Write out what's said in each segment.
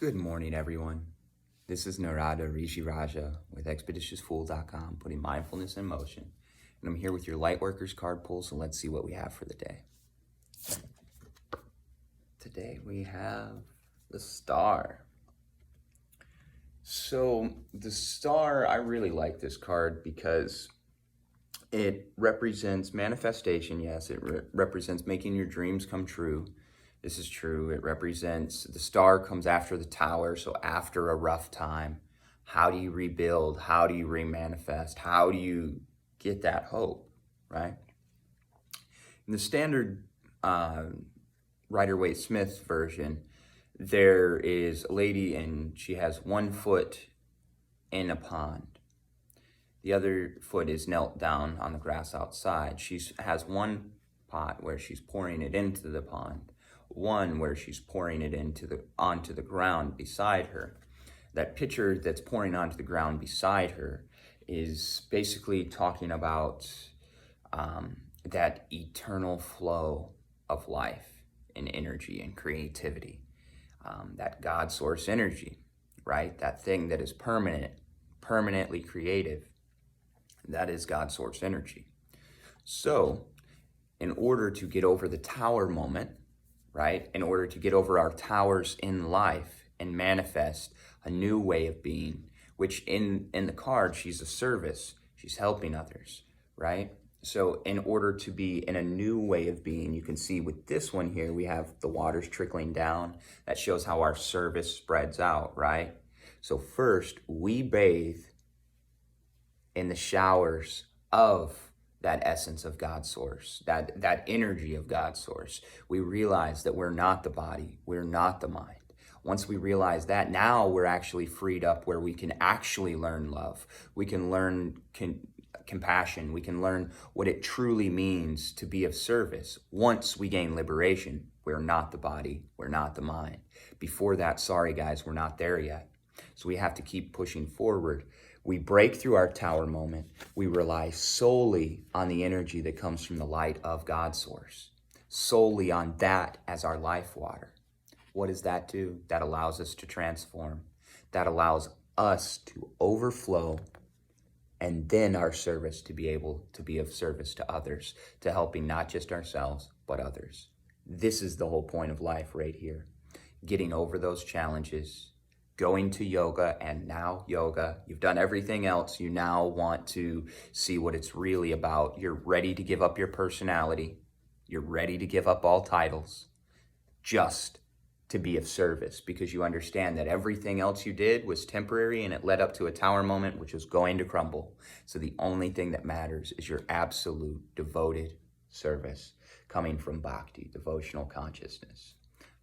Good morning, everyone. This is Narada Rishi Raja with expeditiousfool.com, putting mindfulness in motion. And I'm here with your Lightworkers card pull, so let's see what we have for the day. Today we have the Star. So the Star, I really like this card because it represents manifestation. Yes, it represents making your dreams come true. This is true. It represents the Star comes after the Tower, so after a rough time. How do you rebuild? How do you remanifest? How do you get that hope, right? In the standard Rider-Waite-Smith version, there is a lady and she has one foot in a pond. The other foot is knelt down on the grass outside. She has one pot where she's pouring it into the pond, one where she's pouring it onto the ground beside her. That picture that's pouring onto the ground beside her is basically talking about that eternal flow of life and energy and creativity, that God source energy, right? That thing that is permanently creative. That is God source energy. So in order to get over the tower moment, right? In order to get over our towers in life and manifest a new way of being, which in the card, she's a service. She's helping others, right? So in order to be in a new way of being, you can see with this one here, we have the waters trickling down. That shows how our service spreads out, right? So first, we bathe in the showers of that essence of God source, that energy of God source. We realize that we're not the body, we're not the mind. Once we realize that, now we're actually freed up where we can actually learn love. We can learn compassion. We can learn what it truly means to be of service. Once we gain liberation, we're not the body, we're not the mind. Before that, sorry guys, we're not there yet. So we have to keep pushing forward. We break through our tower moment. We rely solely on the energy that comes from the light of God source, solely on that as our life water. What does that do? That allows us to transform. That allows us to overflow, and then our service to be able to be of service to others, to helping not just ourselves, but others. This is the whole point of life right here. Getting over those challenges, going to yoga, and now yoga. You've done everything else. You now want to see what it's really about. You're ready to give up your personality. You're ready to give up all titles just to be of service, because you understand that everything else you did was temporary and it led up to a tower moment which was going to crumble. So the only thing that matters is your absolute devoted service coming from bhakti, devotional consciousness.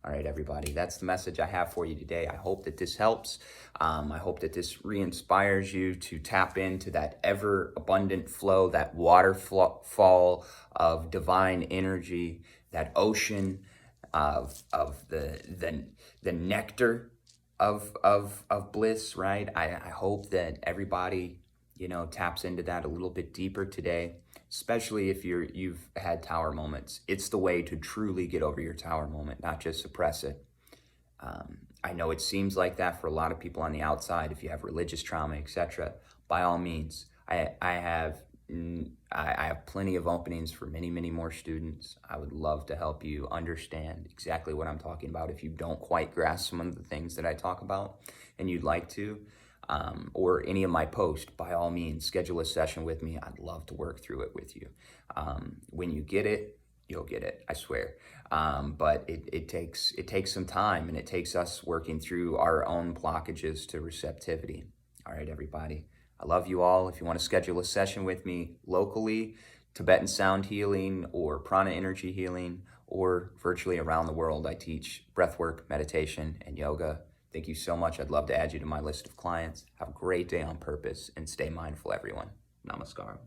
All right, everybody, that's the message I have for you today. I hope that this helps. I hope that this re-inspires you to tap into that ever-abundant flow, that waterfall of divine energy, that ocean of the nectar of bliss, right? I hope that everybody, taps into that a little bit deeper today, especially if you've had tower moments. It's the way to truly get over your tower moment, not just suppress it. I know it seems like that for a lot of people on the outside. If you have religious trauma, etc., by all means, I have plenty of openings for many, many more students. I would love to help you understand exactly what I'm talking about. If you don't quite grasp some of the things that I talk about and you'd like to, or any of my posts, by all means, schedule a session with me. I'd love to work through it with you. When you get it, you'll get it, I swear. But it takes some time, and it takes us working through our own blockages to receptivity. All right, everybody. I love you all. If you want to schedule a session with me locally, Tibetan sound healing or prana energy healing, or virtually around the world, I teach breathwork, meditation, and yoga. Thank you so much. I'd love to add you to my list of clients. Have a great day on purpose and stay mindful, everyone. Namaskaram.